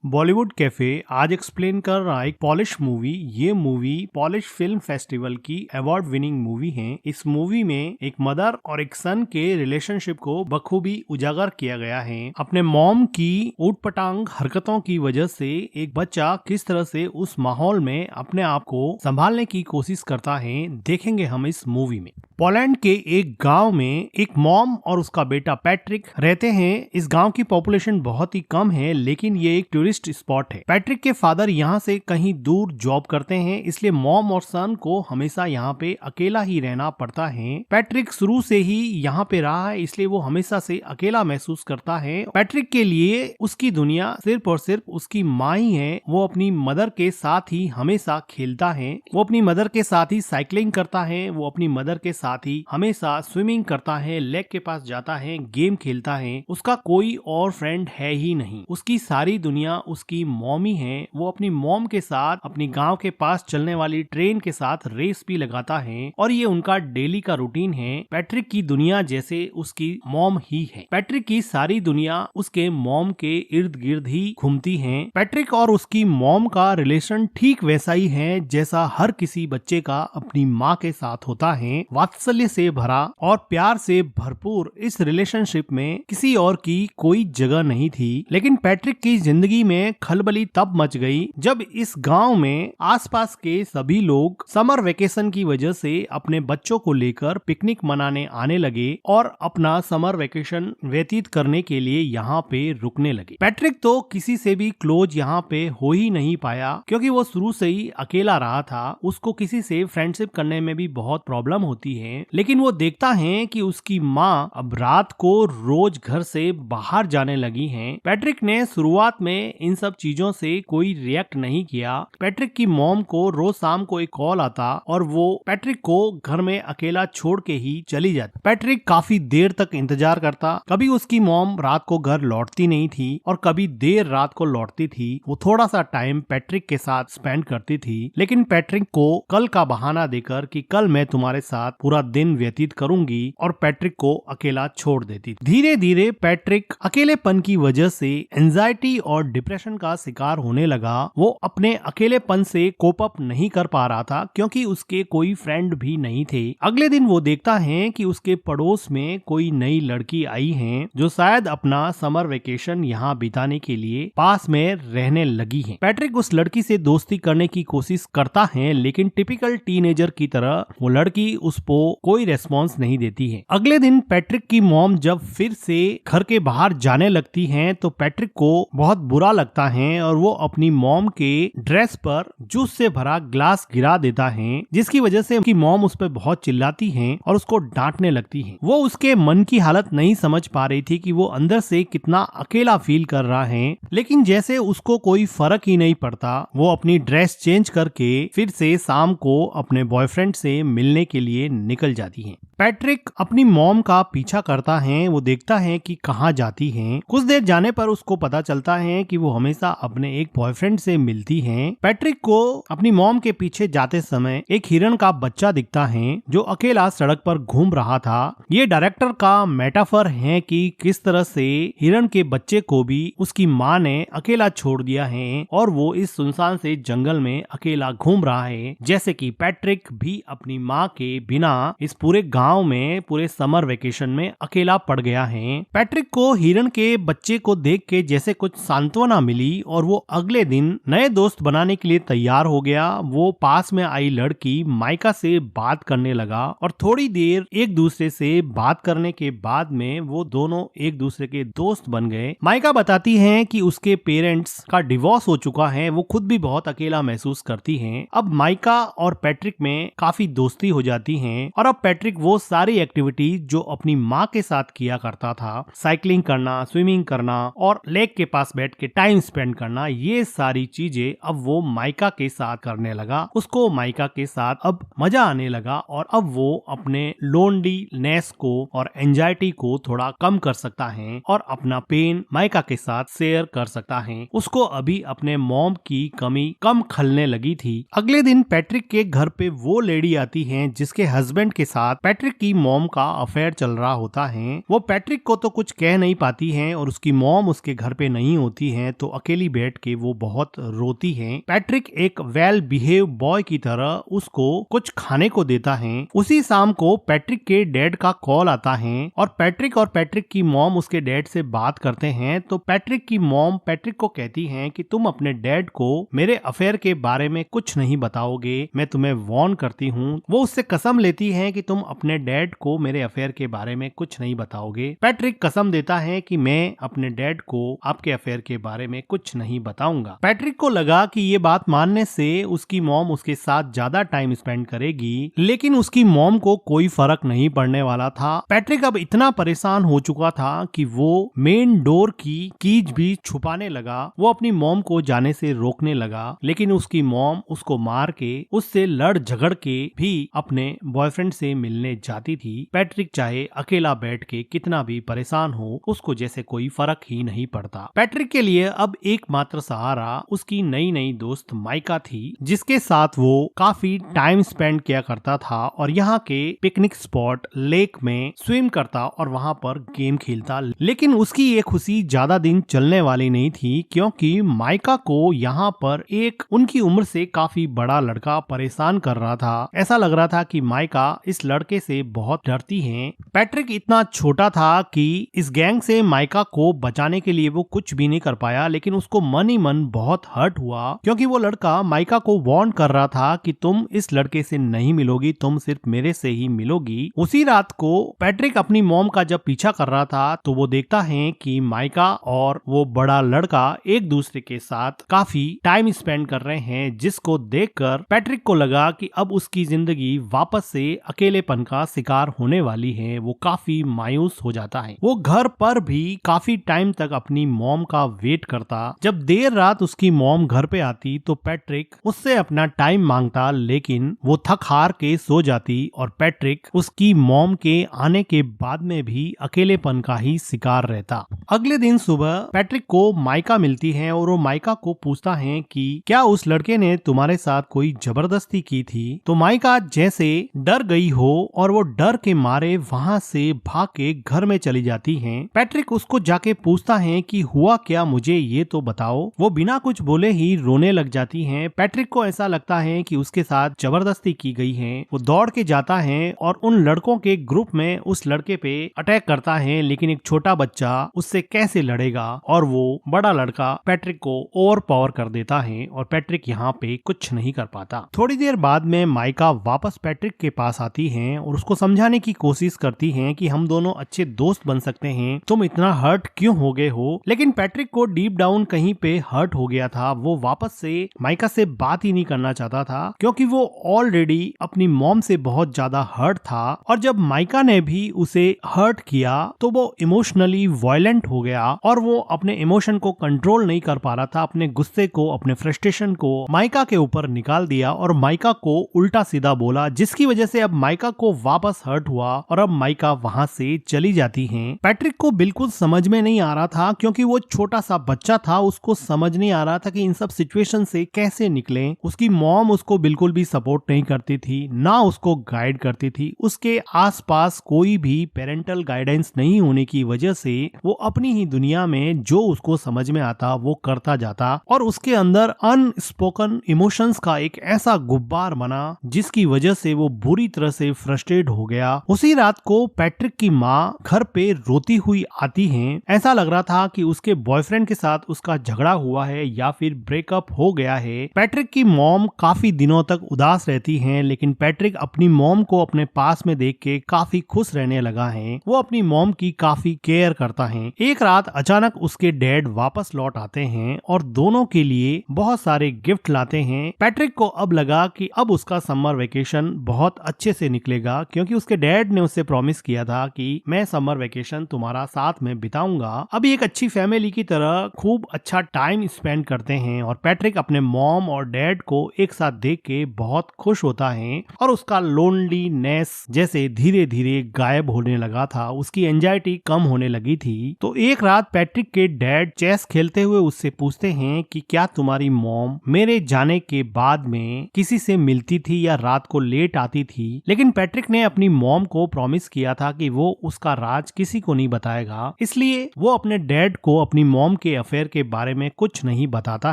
Bollywood cafe आज explain कर रहा है एक पॉलिश मूवी। ये मूवी पॉलिश फिल्म फेस्टिवल की अवार्ड विनिंग मूवी है। इस मूवी में एक मदर और एक सन के रिलेशनशिप को बखूबी उजागर किया गया है। अपने मॉम की ऊटपटांग हरकतों की वजह से एक बच्चा किस तरह से उस माहौल में अपने आप को संभालने की कोशिश करता है, देखेंगे हम इस मूवी में। पोलैंड के एक गांव में एक मॉम और उसका बेटा पैट्रिक रहते हैं। इस गांव की पॉपुलेशन बहुत ही कम है, लेकिन ये एक टूरिस्ट स्पॉट है। पैट्रिक के फादर यहाँ से कहीं दूर जॉब करते हैं, इसलिए मॉम और सन को हमेशा यहाँ पे अकेला ही रहना पड़ता है। पैट्रिक शुरू से ही यहाँ पे रहा है, इसलिए वो हमेशा से अकेला महसूस करता है। पैट्रिक के लिए उसकी दुनिया सिर्फ और सिर्फ उसकी माँ ही है। वो अपनी मदर के साथ ही हमेशा खेलता है, वो अपनी मदर के साथ ही साइकिलिंग करता है, वो अपनी मदर के साथ ही हमेशा स्विमिंग करता है, लेक के पास जाता है, गेम खेलता है। उसका कोई और फ्रेंड है ही नहीं। उसकी सारी दुनिया उसकी मॉमी है। वो अपनी मॉम के साथ अपनी गांव के पास चलने वाली ट्रेन के साथ रेस भी लगाता है और ये उनका डेली का रूटीन है। पैट्रिक की दुनिया जैसे उसकी मॉम ही है। पैट्रिक की सारी दुनिया उसके मॉम के इर्द गिर्द ही घूमती है। पैट्रिक और उसकी मॉम का रिलेशन ठीक वैसा ही है जैसा हर किसी बच्चे का अपनी माँ के साथ होता है। वात्सल्य से भरा और प्यार से भरपूर इस रिलेशनशिप में किसी और की कोई जगह नहीं थी। लेकिन पैट्रिक की जिंदगी में खलबली तब मच गई जब इस गांव में आसपास के सभी लोग समर वेकेशन की वजह से अपने बच्चों को लेकर पिकनिक मनाने आने लगे और अपना समर वेकेशन व्यतीत करने के लिए यहाँ पे रुकने लगे। पैट्रिक तो किसी से भी क्लोज यहाँ पे हो ही नहीं पाया, क्योंकि वो शुरू से ही अकेला रहा था। उसको किसी से फ्रेंडशिप करने में भी बहुत प्रॉब्लम होती है। लेकिन वो देखता है कि उसकी माँ अब रात को रोज घर से बाहर जाने लगी हैं। पैट्रिक ने शुरुआत में इन सब चीजों से कोई रिएक्ट नहीं किया। पैट्रिक की मॉम को रोज शाम को एक कॉल आता और वो पैट्रिक को घर में अकेला छोड़ के ही चली जाती। पैट्रिक काफी देर तक इंतजार करता। कभी उसकी मॉम रात को घर लौटती नहीं थी और कभी देर रात को लौटती थी। वो थोड़ा सा टाइम पैट्रिक के साथ स्पेंड करती थी, लेकिन पैट्रिक को कल का बहाना देकर कि कल मैं तुम्हारे साथ पूरा दिन व्यतीत करूंगी, और पैट्रिक को अकेला छोड़ देती। धीरे धीरे पैट्रिक अकेलेपन की वजह से एंजाइटी और डिप्रेशन का शिकार होने लगा। वो अपने अकेलेपन से कोप अप नहीं कर पा रहा था, क्योंकि उसके कोई फ्रेंड भी नहीं थे। अगले दिन वो देखता है कि उसके पड़ोस में कोई नई लड़की आई है, जो शायद अपना समर वेकेशन यहाँ बिताने के लिए पास में रहने लगी है। पैट्रिक उस लड़की से दोस्ती करने की कोशिश करता है, लेकिन टिपिकल टीनेजर की तरह वो लड़की उसको कोई रेस्पॉन्स नहीं देती है। अगले दिन पैट्रिक की मॉम जब फिर से घर के बाहर जाने लगती हैं, तो पैट्रिक को बहुत बुरा लगता है और वो अपनी मॉम के ड्रेस पर जूस से भरा ग्लास गिरा देता है, जिसकी वजह से उसकी मॉम उस पर बहुत चिल्लाती है और उसको डांटने लगती है। वो उसके मन की हालत नहीं समझ पा रही थी कि वो अंदर से कितना अकेला फील कर रहा है, लेकिन जैसे उसको कोई फर्क ही नहीं पड़ता, वो अपनी ड्रेस चेंज करके फिर से शाम को अपने बॉयफ्रेंड से मिलने के लिए निकल जाती है। पैट्रिक अपनी मॉम का पीछा करता है। वो देखता है कि कहाँ जाती हैं। कुछ देर जाने पर उसको पता चलता है कि वो हमेशा अपने एक बॉयफ्रेंड से मिलती हैं। पैट्रिक को अपनी मॉम के पीछे जाते समय एक हिरन का बच्चा दिखता है, जो अकेला सड़क पर घूम रहा था। ये डायरेक्टर का मेटाफर है कि किस तरह से हिरन के बच्चे को भी उसकी माँ ने अकेला छोड़ दिया है और वो इस सुनसान से जंगल में अकेला घूम रहा है, जैसे कि पैट्रिक भी अपनी माँ के बिना इस पूरे गांव में पूरे समर वेकेशन में अकेला पड़ गया है। पैट्रिक को हिरन के बच्चे को देख के जैसे कुछ सांत्वना मिली और वो अगले दिन नए दोस्त बनाने के लिए तैयार हो गया। वो पास में आई लड़की माइका से बात करने लगा और थोड़ी देर एक दूसरे से बात करने के बाद में वो दोनों एक दूसरे के दोस्त बन गए। माइका बताती है कि उसके पेरेंट्स का डिवोर्स हो चुका है। वो खुद भी बहुत अकेला महसूस करती है। अब माइका और पैट्रिक में काफी दोस्ती हो जाती है और अब पैट्रिक वो सारी एक्टिविटीज जो अपनी माँ के साथ किया करता था, साइकिलिंग करना, स्विमिंग करना और लेक के पास बैठ के टाइम स्पेंड करना, ये सारी चीजें अब वो माइका के साथ करने लगा। उसको माइका के साथ अब मजा आने लगा और अब वो अपने लोनलीनेस को और एंजाइटी को थोड़ा कम कर सकता है और अपना पेन माइका के साथ शेयर कर सकता है। उसको अभी अपने मॉम की कमी कम खलने लगी थी। अगले दिन पैट्रिक के घर पे वो लेडी आती है जिसके हस्बैंड के साथ पैट्रिक की मॉम का अफेयर चल रहा होता है। वो पैट्रिक को तो कुछ कह नहीं पाती है और उसकी मॉम उसके घर पे नहीं होती है, हैं तो अकेली बैठ के वो बहुत रोती है। पैट्रिक एक वेल बिहेव बॉय की तरह उसको कुछ खाने को देता है। उसी शाम को पैट्रिक के डैड का कॉल आता है और पैट्रिक की मॉम उसके डैड से बात करते हैं। तो पैट्रिक की मॉम पैट्रिक को कहती है कि तुम अपने डैड को मेरे अफेयर के बारे में कुछ नहीं बताओगे, मैं तुम्हें वार्न करती हूँ। वो उससे कसम लेती है कि तुम अपने डैड को मेरे अफेयर के बारे में कुछ नहीं बताओगे। पैट्रिक कसम देता है कि मैं अपने डैड को आपके अफेयर के बारे में कुछ नहीं बताऊंगा। पैट्रिक को लगा कि ये बात मानने से उसकी मॉम उसके साथ ज्यादा टाइम स्पेंड करेगी, लेकिन उसकी मॉम को कोई फर्क नहीं पड़ने वाला था। पैट्रिक अब इतना परेशान हो चुका था कि वो मेन डोर की कीज भी छुपाने लगा। वो अपनी मॉम को जाने से रोकने लगा, लेकिन उसकी मॉम उसको मार के उससे लड़ झगड़ के भी अपने बॉयफ्रेंड से मिलने जाती थी। पैट्रिक चाहे अकेला बैठ के कितना भी परेशान हो, उसको जैसे कोई फर्क ही नहीं पड़ता। पैट्रिक के लिए अब एकमात्र सहारा उसकी नई नई दोस्त माइका थी, जिसके साथ वो काफी टाइम स्पेंड किया करता था और यहाँ के पिकनिक स्पॉट लेक में स्विम करता और वहाँ पर गेम खेलता। लेकिन उसकी ये खुशी ज्यादा दिन चलने वाली नहीं थी, क्योंकि माइका को यहाँ पर एक उनकी उम्र से काफी बड़ा लड़का परेशान कर रहा था। ऐसा लग रहा था कि माइका इस लड़के से बहुत डरती है। पैट्रिक इतना छोटा था कि इस गैंग से माइका को बचाने के लिए वो कुछ भी नहीं कर पाया, लेकिन उसको मन ही मन बहुत हर्ट हुआ, क्योंकि वो लड़का माइका को वार्न कर रहा था कि तुम इस लड़के से नहीं मिलोगी, तुम सिर्फ मेरे से ही मिलोगी। उसी रात को पैट्रिक अपनी मॉम का जब पीछा कर रहा था तो वो देखता है कि माइका और वो बड़ा लड़का एक दूसरे के साथ काफी टाइम स्पेंड कर रहे हैं, जिसको देखकर पैट्रिक को लगा कि अब उसकी जिंदगी वापस से अकेलेपन का शिकार होने वाली है। वो काफी मायूस हो जाता है। वो घर पर भी काफी टाइम तक अपनी मॉम का वेट करता। जब देर रात उसकी मॉम घर पे आती तो पैट्रिक उससे अपना टाइम मांगता, लेकिन वो थक हार के सो जाती और पैट्रिक उसकी मॉम के आने के बाद में भी अकेलेपन का ही शिकार रहता। अगले दिन सुबह पैट्रिक को माइका मिलती है और वो माइका को पूछता है कि क्या उस लड़के ने तुम्हारे साथ कोई जबरदस्ती की थी। तो माइका जैसे डर गई हो और वो डर के मारे वहाँ से भाग के घर में चली जाती है। पैट्रिक उसको जाके पूछता है कि हुआ क्या, मुझे ये तो बताओ। वो बिना कुछ बोले ही रोने लग जाती है। पैट्रिक को ऐसा लगता है कि उसके साथ जबरदस्ती की गई है। वो दौड़ के जाता है और उन लड़कों के ग्रुप में उस लड़के पे अटैक करता है, लेकिन एक छोटा बच्चा उससे कैसे लड़ेगा और वो बड़ा लड़का पैट्रिक को ओवर पावर कर देता है और पैट्रिक यहाँ पे कुछ नहीं कर पाता। थोड़ी देर बाद में माइका वापस पैट्रिक के पास आती है और उसको समझाने की कोशिश करती है कि हम दोनों अच्छे दोस्त बन सकते हैं, तुम इतना हर्ट क्यों हो गए हो। लेकिन पैट्रिक को डीप डाउन कहीं पे हर्ट हो गया था। वो वापस से माइका से बात ही नहीं करना चाहता था, क्योंकि वो ऑलरेडी अपनी मॉम से बहुत ज्यादा हर्ट था और जब माइका ने भी उसे हर्ट किया तो वो इमोशनली वायलेंट हो गया और वो अपने इमोशन को कंट्रोल नहीं कर पा रहा था। अपने गुस्से को, अपने फ्रस्ट्रेशन को माइका के ऊपर निकाल दिया और माइका को उल्टा सीधा बोला, जिसकी वजह से अब माइका को वापस हर्ट हुआ और अब माइका वहाँ से चली जाती है। पैट्रिक को बिल्कुल समझ में नहीं आ रहा था, क्योंकि वो छोटा सा बच्चा था, उसको समझ नहीं आ रहा था कि इन सब सिचुएशन से कैसे निकले। उसकी मॉम उसको बिल्कुल भी सपोर्ट नहीं करती थी, ना उसको गाइड करती थी। उसके आसपास कोई भी पेरेंटल गाइडेंस नहीं होने की वजह से वो अपनी ही दुनिया में जो उसको समझ में आता वो करता जाता और उसके अंदर अनस्पोकन इमोशंस का एक ऐसा गुब्बार बना जिसकी वजह से वो बुरी तरह से फ्रस्ट्रेट हो गया। उसी रात को पैट्रिक की माँ घर पे रोती हुई आती है। ऐसा लग रहा था कि उसके बॉयफ्रेंड के साथ उसका झगड़ा हुआ है या फिर ब्रेकअप हो गया है। पैट्रिक की मॉम काफी दिनों तक उदास रहती हैं, लेकिन पैट्रिक अपनी मॉम को अपने पास में देख के काफी खुश रहने लगा है। वो अपनी मॉम की काफी केयर करता है। एक रात अचानक उसके डैड वापस लौट आते हैं और दोनों के लिए बहुत सारे गिफ्ट लाते हैं। पैट्रिक को अब लगा कि अब उसका समर वेकेशन बहुत अच्छे से निकलेगा, क्योंकि उसके डैड ने उससे प्रॉमिस किया था कि मैं समर वेकेशन तुम्हारा साथ में बिताऊंगा। अभी एक अच्छी फैमिली की तरह खूब अच्छा टाइम स्पेंड करते हैं और पैट्रिक अपने मॉम और डैड को एक साथ देख के बहुत खुश होता है और उसका लोनलीनेस जैसे धीरे धीरे गायब होने लगा था। उसकी एंजाइटी कम होने लगी थी। तो एक रात पैट्रिक के डैड चेस खेलते हुए उससे पूछते हैं कि क्या तुम्हारी मॉम मेरे जाने के बाद में किसी से मिलती थी या रात को लेट आती थी। लेकिन पैट्रिक ने अपनी मॉम को प्रॉमिस किया था कि वो उसका राज किसी को नहीं बताएगा, इसलिए वो अपने डैड को अपनी मॉम के अफेयर के बारे में कुछ नहीं बताता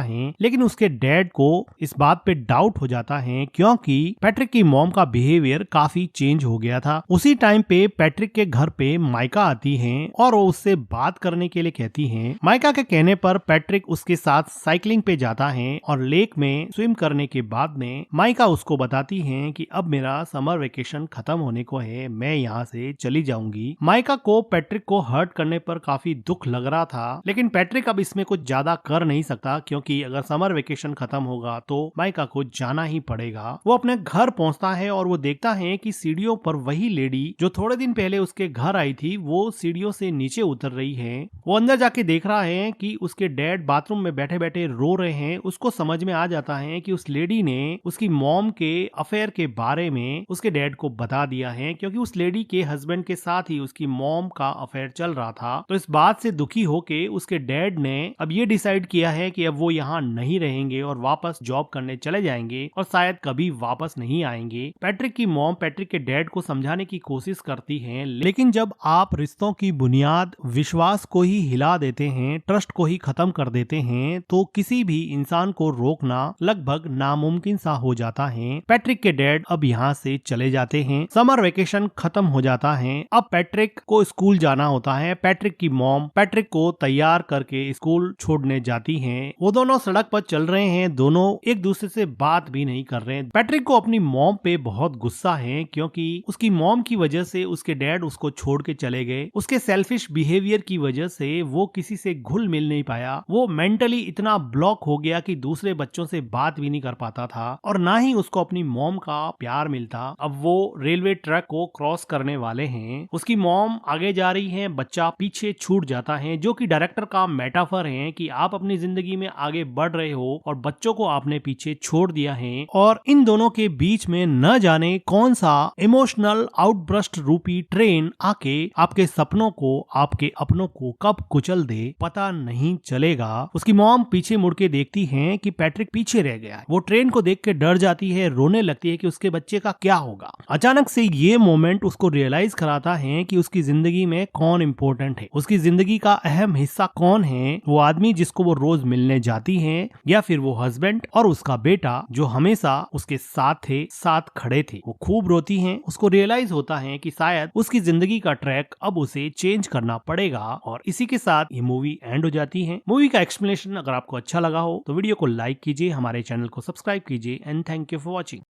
है, लेकिन उसके डैड को इस बात पे डाउट हो जाता है क्योंकि पैट्रिक की मॉम का बिहेवियर काफी चेंज हो गया था। उसी टाइम पे पैट्रिक के घर पे माइका आती है और वो उससे बात करने के लिए कहती है। माइका के कहने पर पैट्रिक उसके साथ साइकिलिंग पे जाता है और लेक में स्विम करने के बाद में माइका उसको बताती है कि अब मेरा समर वेकेशन खत्म होने को है, मैं यहाँ से चली जाऊंगी। माइका को पैट्रिक को हर्ट करने पर काफी दुख लग रहा था, लेकिन पैट्रिक अब इसमें कुछ ज्यादा कर नहीं सकता क्योंकि अगर समर वेकेशन खत्म होगा तो माइका को जाना ही पड़ेगा। वो अपने घर पहुंचता है और वो देखता है कि सीढ़ियों पर वही लेडी जो थोड़े दिन पहले उसके घर आई थी वो सीढ़ियों से नीचे उतर रही है। वो अंदर जाके देख रहा है कि उसके डैड बाथरूम में बैठे बैठे रो रहे हैं। उसको समझ में आ जाता है कि उस लेडी ने उसकी मॉम के अफेयर के बारे में उसके डैड को बता दिया है, क्योंकि उस लेडी के हस्बैंड के साथ ही उसकी मॉम का अफेयर चल रहा था। तो इस बात से दुखी होके उसके डैड ने अब ये डिसाइड किया है कि अब वो यहाँ नहीं रहेंगे और वापस जॉब करने चले जाएंगे और शायद कभी वापस नहीं आएंगे। पैट्रिक की मॉम पैट्रिक के डैड को समझाने की कोशिश करती है, लेकिन जब आप रिश्तों की बुनियाद विश्वास को ही हिला देते हैं, ट्रस्ट को ही खत्म कर देते हैं, तो किसी भी इंसान को रोकना लगभग नामुमकिन सा हो जाता है। पैट्रिक के डैड अब यहाँ से चले जाते हैं। समर वेकेशन खत्म हो जाता है। अब पैट्रिक को स्कूल जाना होता है। पैट्रिक की मॉम पैट्रिक को तैयार करके स्कूल छोड़ने जाती हैं। वो दोनों सड़क पर चल रहे हैं, दोनों एक दूसरे से बात भी नहीं कर रहे हैं। पैट्रिक को अपनी मॉम पे बहुत गुस्सा है क्योंकि उसकी मॉम की वजह से उसके डैड उसको छोड़ के चले गए। उसके सेल्फिश बिहेवियर की वजह से वो किसी से घुल मिल नहीं पाया। वो मेंटली इतना ब्लॉक हो गया कि दूसरे बच्चों से बात भी नहीं कर पाता था और ना ही उसको अपनी मॉम का प्यार मिलता। अब वो रेलवे ट्रैक को क्रॉस करने वाले हैं। उसकी मॉम आगे जा रही है, बच्चा पीछे छूट जाता है, जो कि डायरेक्टर का मेटाफर है कि आप अपनी जिंदगी में आगे बढ़ रहे हो और बच्चों को आपने पीछे छोड़ दिया है। और इन दोनों के बीच में न जाने कौन सा इमोशनल आउटबर्स्ट रूपी ट्रेन आके आपके सपनों को, आपके अपनों को कब कुचल दे पता नहीं चलेगा। उसकी मॉम पीछे मुड़ के देखती है कि पैट्रिक पीछे रह गया है। वो ट्रेन को देख के डर जाती है, रोने लगती है कि उसके बच्चे का क्या होगा। अचानक से ये मोमेंट उसको रियलाइज कराता है कि उसकी जिंदगी में कौन इम्पोर्टेंट है, उसकी जिंदगी का अहम हिस्सा कौन है। वो आदमी जिसको वो रोज मिलने जाती है, या फिर वो हस्बैंड और उसका बेटा जो हमेशा उसके साथ थे, साथ खड़े थे। वो खूब रोती है। उसको रियलाइज होता है कि शायद उसकी जिंदगी का ट्रैक अब उसे चेंज करना पड़ेगा। और इसी के साथ ये मूवी एंड हो जाती है। मूवी का एक्सप्लेनेशन अगर आपको अच्छा लगा हो तो वीडियो को लाइक कीजिए, हमारे चैनल को सब्सक्राइब कीजिए and thank you for watching.